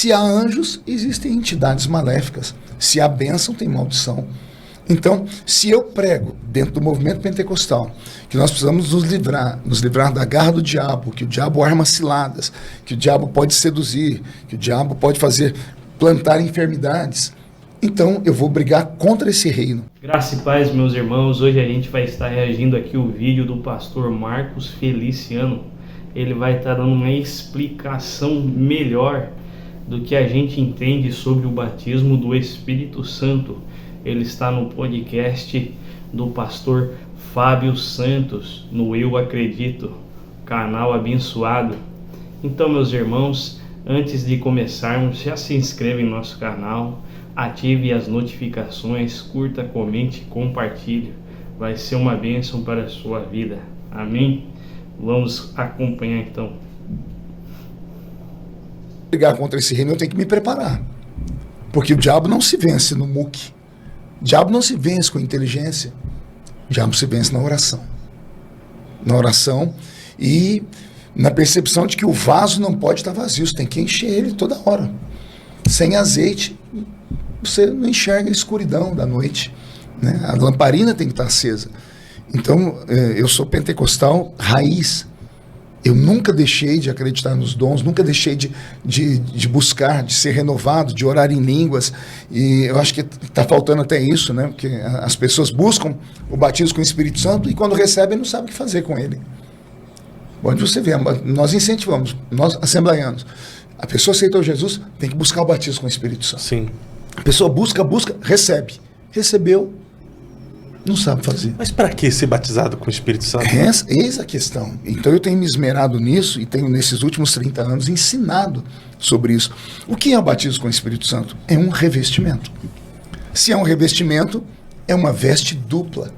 Se há anjos, existem entidades maléficas. Se há bênção, tem maldição. Então, se eu prego dentro do movimento pentecostal que nós precisamos nos livrar da garra do diabo, que o diabo arma ciladas, que o diabo pode seduzir, que o diabo pode plantar enfermidades, então eu vou brigar contra esse reino. Graça e paz, meus irmãos. Hoje a gente vai estar reagindo aqui ao vídeo do pastor Marcos Feliciano. Ele vai estar dando uma explicação melhor do que a gente entende sobre o batismo do Espírito Santo. Ele está no podcast do pastor Fábio Santos, no Eu Acredito, canal abençoado. Então, meus irmãos, antes de começarmos, já se inscreve em nosso canal, ative as notificações, curta, comente, compartilhe. Vai ser uma bênção para a sua vida. Amém? Vamos acompanhar então. Brigar contra esse reino, eu tenho que me preparar. Porque o diabo não se vence no muque. O diabo não se vence com inteligência. O diabo se vence na oração. Na oração e na percepção de que o vaso não pode estar vazio. Você tem que encher ele toda hora. Sem azeite, você não enxerga a escuridão da noite, né? A lamparina tem que estar acesa. Então, eu sou pentecostal raiz. Eu nunca deixei de acreditar nos dons, nunca deixei de buscar, de ser renovado, de orar em línguas. E eu acho que está faltando até isso, né? Porque as pessoas buscam o batismo com o Espírito Santo e quando recebem não sabem o que fazer com ele. Onde você vê, nós incentivamos, nós assembleianos. A pessoa aceitou Jesus, tem que buscar o batismo com o Espírito Santo. Sim. A pessoa busca, recebe. Recebeu, não sabe fazer. Mas para que ser batizado com o Espírito Santo? Eis a questão. Então eu tenho me esmerado nisso e tenho nesses últimos 30 anos ensinado sobre isso. O que é o batismo com o Espírito Santo? É um revestimento. Se é um revestimento, é uma veste dupla.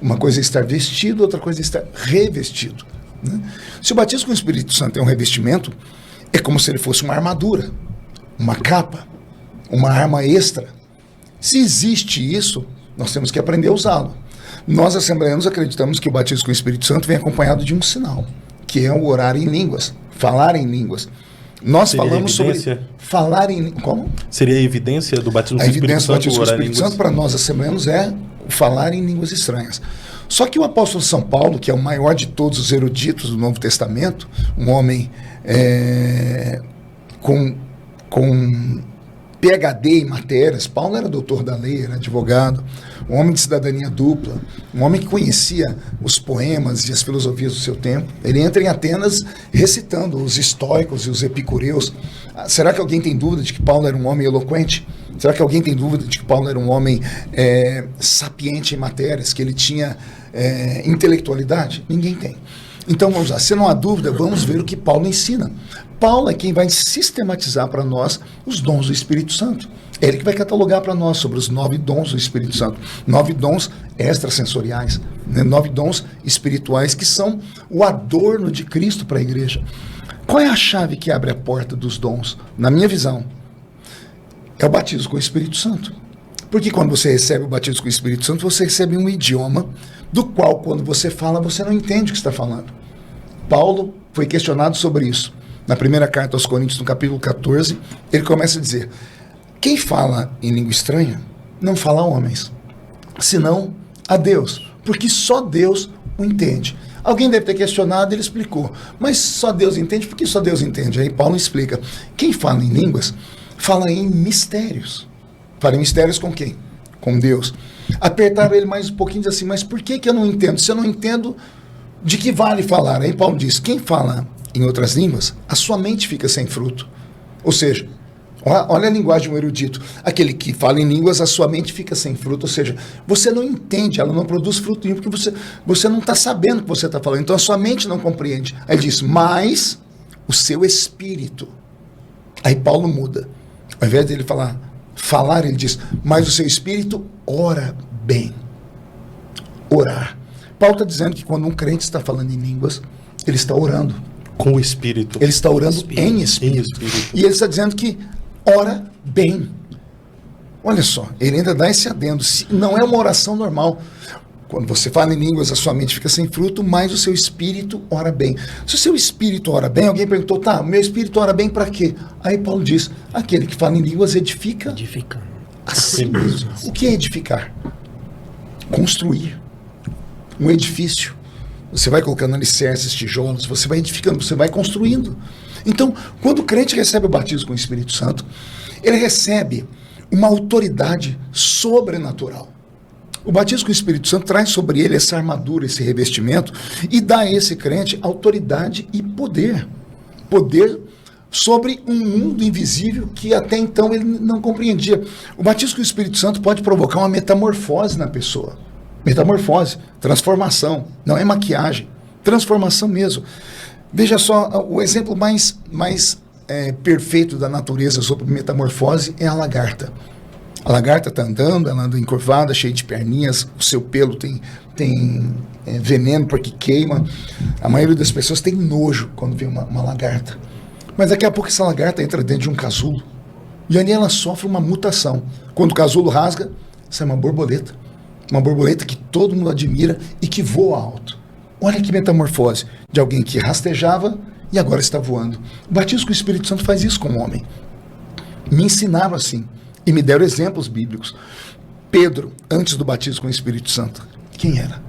Uma coisa é estar vestido, outra coisa é estar revestido, né? Se o batismo com o Espírito Santo é um revestimento, é como se ele fosse uma armadura, uma capa, uma arma extra. Se existe isso, nós temos que aprender a usá-lo. Nós, assembleanos, acreditamos que o batismo com o Espírito Santo vem acompanhado de um sinal, que é o orar em línguas, falar em línguas. Nós falamos sobre falar em línguas. Como? Seria a evidência do batismo com o o Espírito Santo? A evidência do batismo com o Espírito Santo para nós, assembleanos, é o falar em línguas estranhas. Só que o apóstolo São Paulo, que é o maior de todos os eruditos do Novo Testamento, um homem com PhD em matérias. Paulo era doutor da lei, era advogado, um homem de cidadania dupla, um homem que conhecia os poemas e as filosofias do seu tempo. Ele entra em Atenas recitando os estoicos e os epicureus. Será que alguém tem dúvida de que Paulo era um homem eloquente? Será que alguém tem dúvida de que Paulo era um homem sapiente em matérias, que ele tinha intelectualidade? Ninguém tem. Então vamos lá, se não há dúvida, vamos ver o que Paulo ensina. Paulo é quem vai sistematizar para nós os dons do Espírito Santo. É ele que vai catalogar para nós sobre os 9 dons do Espírito Santo. 9 dons extrasensoriais, né? 9 dons espirituais que são o adorno de Cristo para a igreja. Qual é a chave que abre a porta dos dons? Na minha visão, é o batismo com o Espírito Santo. Porque quando você recebe o batismo com o Espírito Santo, você recebe um idioma do qual, quando você fala, você não entende o que está falando. Paulo foi questionado sobre isso. Na primeira carta aos Coríntios, no capítulo 14, ele começa a dizer: quem fala em língua estranha não fala a homens, senão a Deus, porque só Deus o entende. Alguém deve ter questionado, ele explicou, mas só Deus entende, porque só Deus entende. Aí Paulo explica: quem fala em línguas, fala em mistérios. Fala em mistérios com quem? Com Deus. Apertaram ele mais um pouquinho e diz assim: mas por que eu não entendo? Se eu não entendo, de que vale falar? Aí Paulo diz: quem fala em outras línguas, a sua mente fica sem fruto. Ou seja, olha a linguagem do erudito. Aquele que fala em línguas, a sua mente fica sem fruto. Ou seja, você não entende, ela não produz fruto nenhum, porque você não está sabendo o que você está falando. Então a sua mente não compreende. Aí ele diz: mas o seu espírito. Aí Paulo muda. Ao invés dele falar, ele diz: mas o seu espírito ora bem. Orar. Paulo está dizendo que quando um crente está falando em línguas, ele está orando. Com o Espírito. Ele está orando em espírito. E ele está dizendo que ora bem. Olha só, ele ainda dá esse adendo. Não é uma oração normal. Quando você fala em línguas, a sua mente fica sem fruto, mas o seu espírito ora bem. Se o seu espírito ora bem, alguém perguntou, tá, o meu espírito ora bem para quê? Aí Paulo diz, aquele que fala em línguas edifica a si mesmo. O que é edificar? Construir um edifício. Você vai colocando alicerces, tijolos, você vai edificando, você vai construindo. Então, quando o crente recebe o batismo com o Espírito Santo, ele recebe uma autoridade sobrenatural. O batismo com o Espírito Santo traz sobre ele essa armadura, esse revestimento, e dá a esse crente autoridade e poder. Poder sobre um mundo invisível que até então ele não compreendia. O batismo com o Espírito Santo pode provocar uma metamorfose na pessoa. Metamorfose, transformação, não é maquiagem, transformação mesmo. Veja só, o exemplo mais perfeito da natureza sobre metamorfose é a lagarta. A lagarta está andando, ela anda encurvada, cheia de perninhas, o seu pelo tem veneno porque queima. A maioria das pessoas tem nojo quando vê uma lagarta. Mas daqui a pouco essa lagarta entra dentro de um casulo e ali ela sofre uma mutação. Quando o casulo rasga, sai uma borboleta. Uma borboleta que todo mundo admira e que voa alto. Olha que metamorfose de alguém que rastejava e agora está voando. O batismo com o Espírito Santo faz isso com o homem. Me ensinaram assim. E me deram exemplos bíblicos. Pedro, antes do batismo com o Espírito Santo, quem era?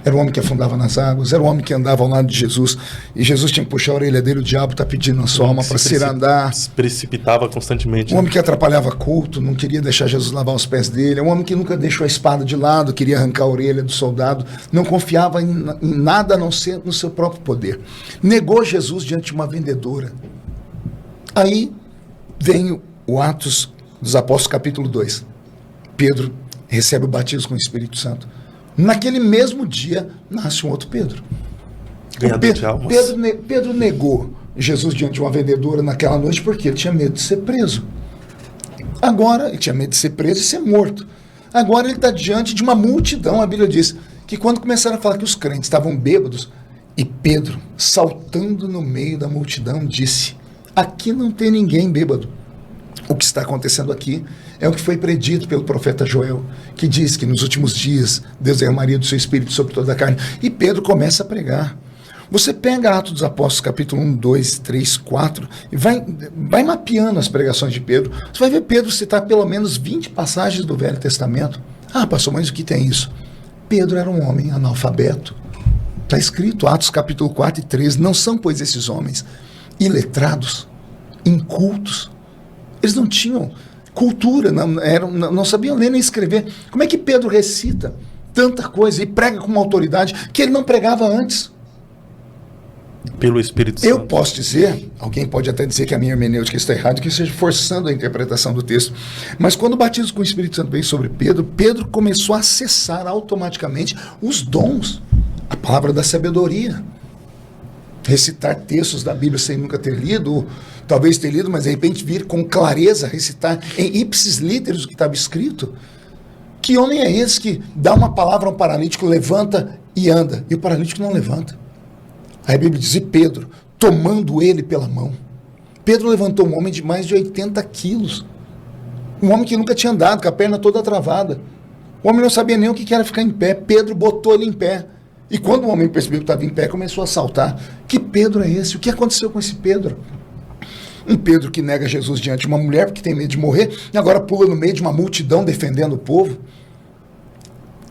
Era o homem que afundava nas águas, era o homem que andava ao lado de Jesus, e Jesus tinha que puxar a orelha dele, o diabo está pedindo a sua alma para se andar. Se precipitava constantemente. Um homem que atrapalhava culto, não queria deixar Jesus lavar os pés dele, um homem que nunca deixou a espada de lado, queria arrancar a orelha do soldado, não confiava em nada a não ser no seu próprio poder. Negou Jesus diante de uma vendedora. Aí vem o Atos dos Apóstolos, capítulo 2. Pedro recebe o batismo com o Espírito Santo. Naquele mesmo dia, nasce um outro Pedro. Pedro negou Jesus diante de uma vendedora naquela noite porque ele tinha medo de ser preso. Agora, ele tinha medo de ser preso e ser morto. Agora ele está diante de uma multidão. A Bíblia diz que quando começaram a falar que os crentes estavam bêbados, e Pedro, saltando no meio da multidão, disse, aqui não tem ninguém bêbado. O que está acontecendo aqui é o que foi predito pelo profeta Joel, que diz que nos últimos dias Deus derramaria do seu Espírito sobre toda a carne. E Pedro começa a pregar. Você pega Atos dos Apóstolos, capítulo 1, 2, 3, 4, e vai mapeando as pregações de Pedro. Você vai ver Pedro citar pelo menos 20 passagens do Velho Testamento. Ah, pastor, mas o que tem isso? Pedro era um homem analfabeto. Está escrito, Atos capítulo 4 e 13, não são, pois, esses homens iletrados, incultos. Eles não tinham cultura, não sabiam ler nem escrever. Como é que Pedro recita tanta coisa e prega com uma autoridade que ele não pregava antes? Pelo Espírito Santo. Eu posso dizer, alguém pode até dizer que a minha hermenêutica está errada, que eu esteja forçando a interpretação do texto, mas quando o batismo com o Espírito Santo veio sobre Pedro, Pedro começou a acessar automaticamente os dons, a palavra da sabedoria. Recitar textos da Bíblia sem nunca ter lido, ou talvez ter lido, mas de repente vir com clareza, recitar em ipsis literis o que estava escrito. Que homem é esse que dá uma palavra a um paralítico, levanta e anda, e o paralítico não levanta? Aí a Bíblia diz, e Pedro, tomando ele pela mão. Pedro levantou um homem de mais de 80 quilos, um homem que nunca tinha andado, com a perna toda travada. O homem não sabia nem o que era ficar em pé. Pedro botou ele em pé. E quando o homem percebeu que estava em pé, começou a saltar. Que Pedro é esse? O que aconteceu com esse Pedro? Um Pedro que nega Jesus diante de uma mulher porque tem medo de morrer e agora pula no meio de uma multidão defendendo o povo.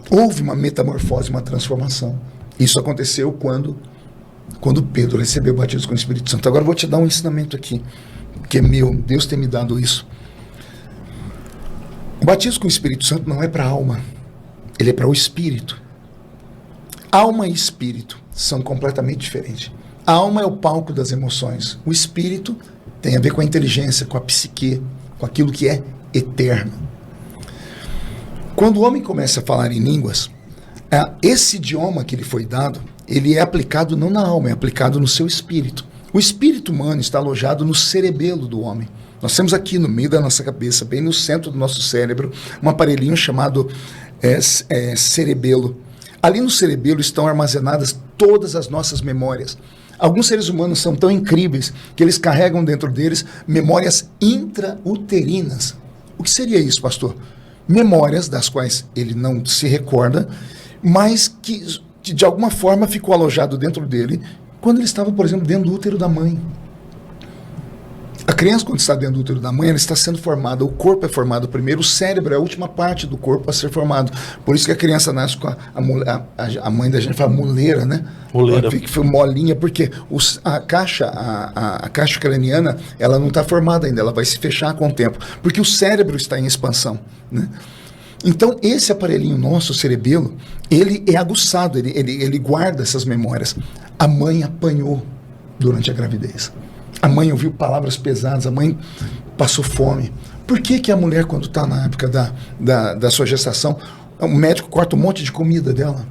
Houve uma metamorfose, uma transformação. Isso aconteceu quando Pedro recebeu o batismo com o Espírito Santo. Agora eu vou te dar um ensinamento aqui, que é meu, Deus tem me dado isso. O batismo com o Espírito Santo não é para a alma, ele é para o espírito. Alma e espírito são completamente diferentes. A alma é o palco das emoções. O espírito tem a ver com a inteligência, com a psique, com aquilo que é eterno. Quando o homem começa a falar em línguas, esse idioma que lhe foi dado, ele é aplicado não na alma, é aplicado no seu espírito. O espírito humano está alojado no cerebelo do homem. Nós temos aqui no meio da nossa cabeça, bem no centro do nosso cérebro, um aparelhinho chamado cerebelo. Ali no cerebelo estão armazenadas todas as nossas memórias. Alguns seres humanos são tão incríveis que eles carregam dentro deles memórias intrauterinas. O que seria isso, pastor? Memórias das quais ele não se recorda, mas que de alguma forma ficou alojado dentro dele quando ele estava, por exemplo, dentro do útero da mãe. A criança, quando está dentro do útero da mãe, ela está sendo formada, o corpo é formado primeiro, o cérebro é a última parte do corpo a ser formado. Por isso que a criança nasce com a mãe da gente fala muleira, né? Muleira. Que foi molinha, porque a caixa craniana, ela não está formada ainda, ela vai se fechar com o tempo, porque o cérebro está em expansão, né? Então, esse aparelhinho nosso, o cerebelo, ele é aguçado, ele guarda essas memórias. A mãe apanhou durante a gravidez. A mãe ouviu palavras pesadas, a mãe passou fome. Por que a mulher, quando está na época da sua gestação, o médico corta um monte de comida dela?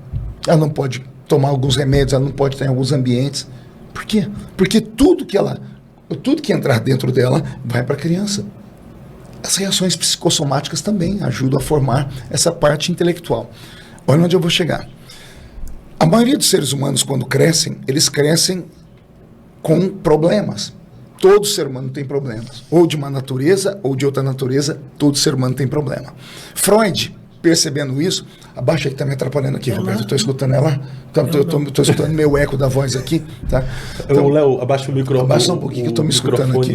Ela não pode tomar alguns remédios, ela não pode estar em alguns ambientes. Por quê? Porque tudo que entrar dentro dela vai para a criança. As reações psicossomáticas também ajudam a formar essa parte intelectual. Olha onde eu vou chegar. A maioria dos seres humanos, quando crescem, eles crescem com problemas. Todo ser humano tem problemas. Ou de uma natureza, ou de outra natureza, todo ser humano tem problema. Freud, percebendo isso, abaixa aí que está me atrapalhando aqui, Roberto. Eu estou escutando ela. Estou escutando meu eco da voz aqui. Tá? Então, Léo, abaixa o microfone. Abaixa um pouquinho que eu estou me escutando aqui.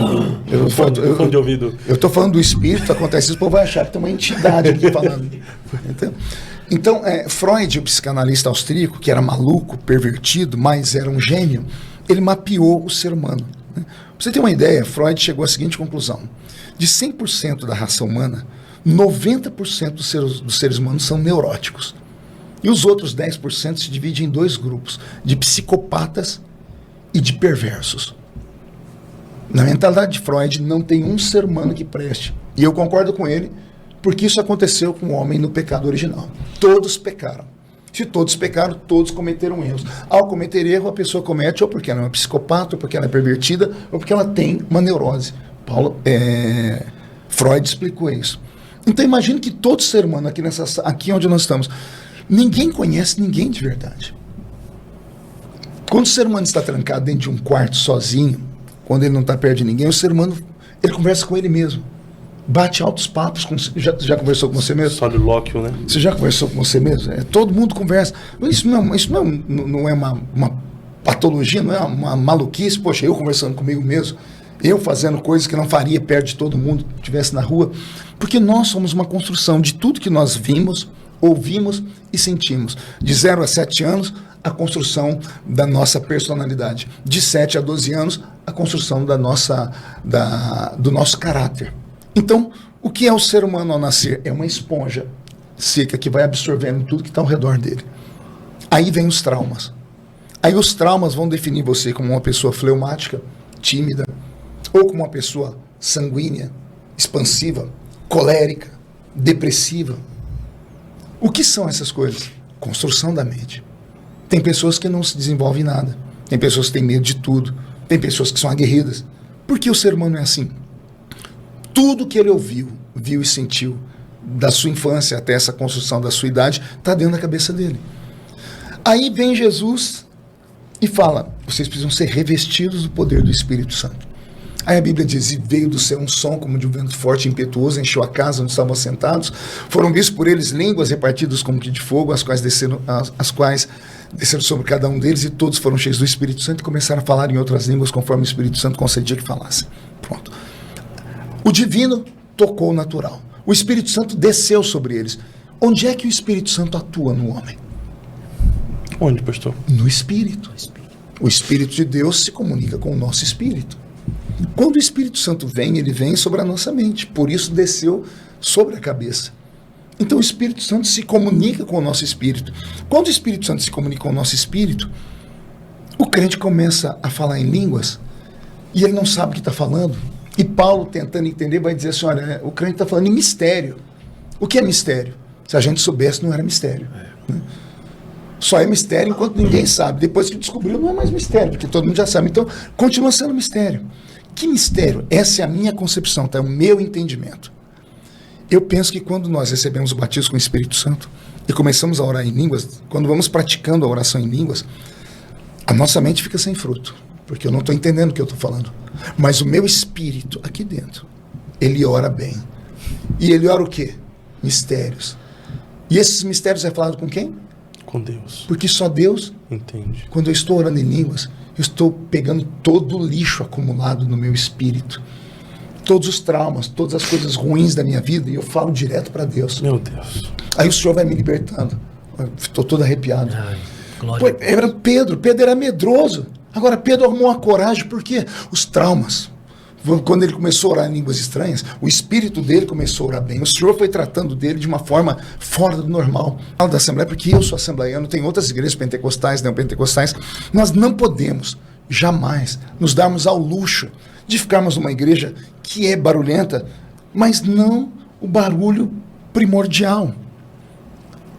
Fone de ouvido. Eu estou falando do espírito, acontece isso, o povo vai achar que tem uma entidade aqui falando. Então, Freud, o psicanalista austríaco, que era maluco, pervertido, mas era um gênio, ele mapeou o ser humano. Né? Pra você ter uma ideia, Freud chegou à seguinte conclusão: de 100% da raça humana, 90% dos seres humanos são neuróticos. E os outros 10% se dividem em dois grupos, de psicopatas e de perversos. Na mentalidade de Freud, não tem um ser humano que preste. E eu concordo com ele, porque isso aconteceu com o homem no pecado original. Todos pecaram. Se todos pecaram, todos cometeram erros. Ao cometer erro, a pessoa comete ou porque ela é uma psicopata, ou porque ela é pervertida, ou porque ela tem uma neurose. Freud explicou isso. Então imagine que todo ser humano aqui onde nós estamos, ninguém conhece ninguém de verdade. Quando o ser humano está trancado dentro de um quarto sozinho, quando ele não está perto de ninguém, o ser humano, ele conversa com ele mesmo. Bate altos papos. Já conversou com você mesmo? Solilóquio, né? Você já conversou com você mesmo? Todo mundo conversa. Isso não é uma patologia, não é uma maluquice. Poxa, eu conversando comigo mesmo, eu fazendo coisas que não faria perto de todo mundo que estivesse na rua. Porque nós somos uma construção de tudo que nós vimos, ouvimos e sentimos. De 0 a 7 anos, a construção da nossa personalidade. De 7 a 12 anos, a construção do nosso caráter. Então, o que é o ser humano ao nascer? É uma esponja seca que vai absorvendo tudo que está ao redor dele. Aí vem os traumas. Aí os traumas vão definir você como uma pessoa fleumática, tímida, ou como uma pessoa sanguínea, expansiva, colérica, depressiva. O que são essas coisas? Construção da mente. Tem pessoas que não se desenvolvem nada. Tem pessoas que têm medo de tudo. Tem pessoas que são aguerridas. Por que o ser humano é assim? Tudo que ele ouviu, viu e sentiu, da sua infância até essa construção da sua idade, está dentro da cabeça dele. Aí vem Jesus e fala: vocês precisam ser revestidos do poder do Espírito Santo. Aí a Bíblia diz: e veio do céu um som como de um vento forte e impetuoso, encheu a casa onde estavam assentados, foram vistos por eles línguas repartidas como que de fogo, as quais desceram sobre cada um deles, e todos foram cheios do Espírito Santo e começaram a falar em outras línguas conforme o Espírito Santo concedia que falassem. Pronto. O divino tocou o natural. O Espírito Santo desceu sobre eles. Onde é que o Espírito Santo atua no homem? Onde, pastor? No Espírito. O Espírito de Deus se comunica com o nosso Espírito. Quando o Espírito Santo vem, ele vem sobre a nossa mente. Por isso desceu sobre a cabeça. Então o Espírito Santo se comunica com o nosso Espírito. Quando o Espírito Santo se comunica com o nosso Espírito, o crente começa a falar em línguas e ele não sabe o que está falando. E Paulo, tentando entender, vai dizer assim: olha, o crente está falando em mistério. O que é mistério? Se a gente soubesse, não era mistério. Né? Só é mistério enquanto ninguém sabe. Depois que descobriu, não é mais mistério, porque todo mundo já sabe. Então, continua sendo mistério. Que mistério? Essa é a minha concepção, tá? É o meu entendimento. Eu penso que quando nós recebemos o batismo com o Espírito Santo e começamos a orar em línguas, quando vamos praticando a oração em línguas, a nossa mente fica sem fruto. Porque eu não estou entendendo o que eu estou falando. Mas o meu espírito, aqui dentro, ele ora bem. E ele ora o quê? Mistérios. E esses mistérios é falado com quem? Com Deus. Porque só Deus, Entende. quando eu estou orando em línguas, eu estou pegando todo o lixo acumulado no meu espírito. Todos os traumas, todas as coisas ruins da minha vida, e eu falo direto para Deus. Meu Deus. Aí o Senhor vai me libertando. Estou todo arrepiado. Ai, glória Pô, a Deus. era Pedro era medroso. Agora Pedro arrumou a coragem, porque os traumas. Quando ele começou a orar em línguas estranhas, o espírito dele começou a orar bem. O Senhor foi tratando dele de uma forma fora do normal. Falo da Assembleia porque eu sou assembleiano, tem outras igrejas pentecostais, neopentecostais. Nós não podemos jamais nos darmos ao luxo de ficarmos numa igreja que é barulhenta, mas não o barulho primordial.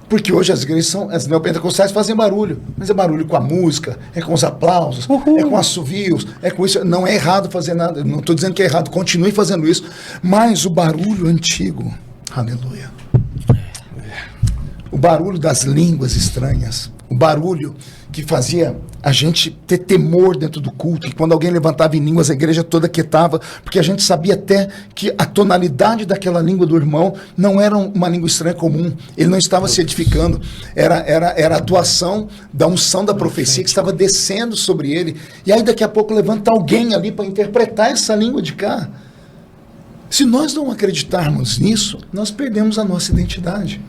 Porque hoje as neopentecostais fazem barulho, mas é barulho com a música, é com os aplausos, é com assovios, é com isso. Não é errado fazer nada, não estou dizendo que é errado, continue fazendo isso, mas o barulho antigo, aleluia, o barulho das línguas estranhas, o barulho que fazia a gente ter temor dentro do culto, que quando alguém levantava em línguas, a igreja toda quietava, porque a gente sabia até que a tonalidade daquela língua do irmão não era uma língua estranha comum, ele não estava se edificando, era a atuação da unção da profecia que estava descendo sobre ele, e aí daqui a pouco levanta alguém ali para interpretar essa língua de cá. Se nós não acreditarmos nisso, nós perdemos a nossa identidade.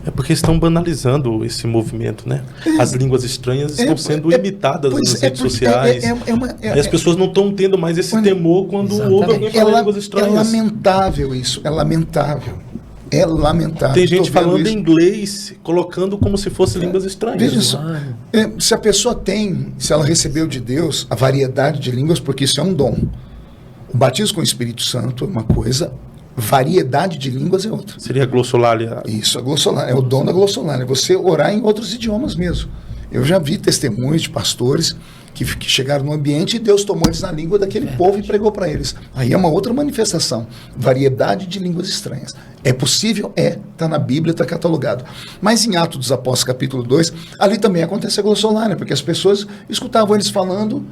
É porque estão banalizando esse movimento, né? As línguas estranhas estão sendo imitadas nas redes sociais. E as pessoas não estão tendo mais esse temor quando ouvem alguém falar línguas estranhas. É lamentável isso, é lamentável. É lamentável. Tem gente falando inglês, colocando como se fosse línguas estranhas. Veja só, se a pessoa se ela recebeu de Deus a variedade de línguas, porque isso é um dom. O batismo com o Espírito Santo é uma coisa, variedade de línguas é outra. Seria a glossolalia. Isso, a glossolalia, é o dom da glossolalia, é você orar em outros idiomas mesmo. Eu já vi testemunhos de pastores que chegaram no ambiente e Deus tomou eles na língua daquele povo e pregou para eles. Aí é uma outra manifestação, variedade de línguas estranhas. É possível? Está na Bíblia, está catalogado. Mas em Atos dos Apóstolos, capítulo 2, ali também acontece a glossolalia, porque as pessoas escutavam eles falando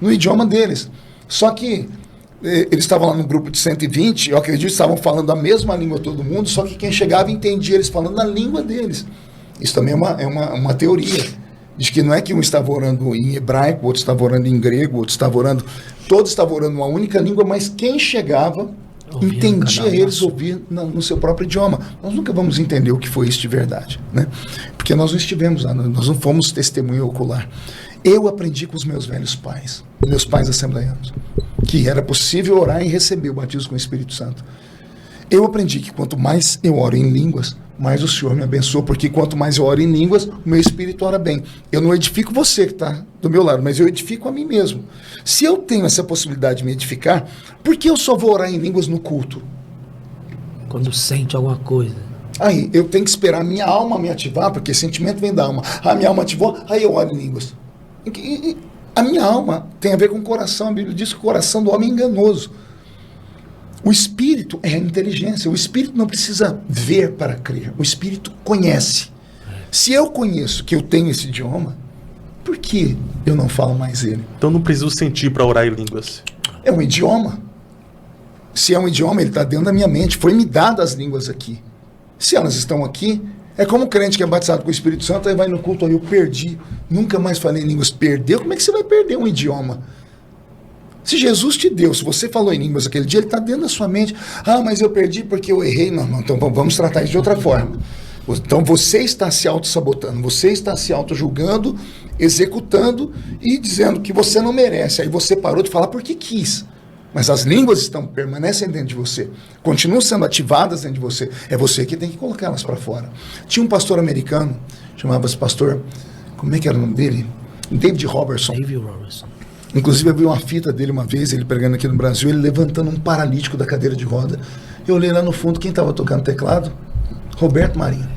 no idioma deles. Só que eles estavam lá no grupo de 120, eu acredito que estavam falando a mesma língua todo mundo, só que quem chegava entendia eles falando na língua deles. Isso também é uma teoria, de que não é que um estava orando em hebraico, outro estava orando em grego, outro estava orando... Todos estavam orando uma única língua, mas quem chegava entendia eles ouvir no seu próprio idioma. Nós nunca vamos entender o que foi isso de verdade, né? Porque nós não estivemos lá, nós não fomos testemunho ocular. Eu aprendi com os meus velhos pais assembleianos, que era possível orar e receber o batismo com o Espírito Santo. Eu aprendi que quanto mais eu oro em línguas, mais o Senhor me abençoa, porque quanto mais eu oro em línguas, o meu espírito ora bem. Eu não edifico você que está do meu lado, mas eu edifico a mim mesmo. Se eu tenho essa possibilidade de me edificar, por que eu só vou orar em línguas no culto? Quando sente alguma coisa. Aí, eu tenho que esperar a minha alma me ativar, porque sentimento vem da alma. A minha alma ativou, aí eu oro em línguas. A minha alma tem a ver com o coração. A Bíblia diz que o coração do homem é enganoso. O espírito é a inteligência. O espírito não precisa ver para crer. O espírito conhece. Se eu conheço que eu tenho esse idioma, por que eu não falo mais ele? Então não preciso sentir para orar em línguas. É um idioma. Se é um idioma, ele está dentro da minha mente. Foi-me dado as línguas aqui. Se elas estão aqui, é como o crente que é batizado com o Espírito Santo, aí vai no culto, aí eu perdi, nunca mais falei em línguas. Perdeu? Como é que você vai perder um idioma? Se Jesus te deu, se você falou em línguas aquele dia, ele está dentro da sua mente. Ah, mas eu perdi porque eu errei. Não, então vamos tratar isso de outra forma. Então você está se auto-sabotando, você está se auto-julgando, executando e dizendo que você não merece. Aí você parou de falar porque quis. Mas as línguas permanecem dentro de você, continuam sendo ativadas dentro de você. É você que tem que colocá-las para fora. Tinha um pastor americano, chamava-se pastor, como é que era o nome dele? David Robertson. Inclusive eu vi uma fita dele uma vez, ele pregando aqui no Brasil, ele levantando um paralítico da cadeira de roda. Eu olhei lá no fundo, quem estava tocando teclado? Roberto Marinho.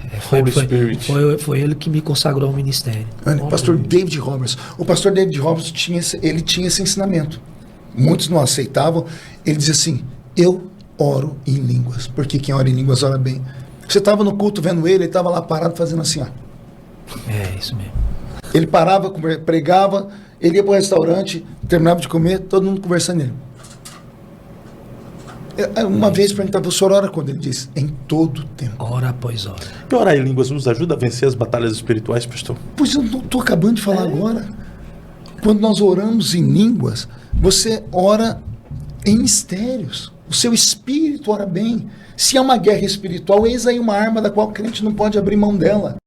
Foi ele que me consagrou ao ministério. Pastor David Robertson. O pastor David Robertson tinha esse ensinamento. Muitos não aceitavam. Ele dizia assim, eu oro em línguas, porque quem ora em línguas ora bem. Você estava no culto vendo ele estava lá parado fazendo assim, ó. É, isso mesmo. Ele parava, pregava, ele ia para o restaurante, terminava de comer, todo mundo conversando nele. Uma vez perguntava, o senhor ora quando? Ele diz, em todo tempo. Hora após hora. E orar em línguas nos ajuda a vencer as batalhas espirituais, pastor? Pois eu estou acabando de falar agora. Quando nós oramos em línguas, você ora em mistérios. O seu espírito ora bem. Se há uma guerra espiritual, eis aí uma arma da qual o crente não pode abrir mão dela.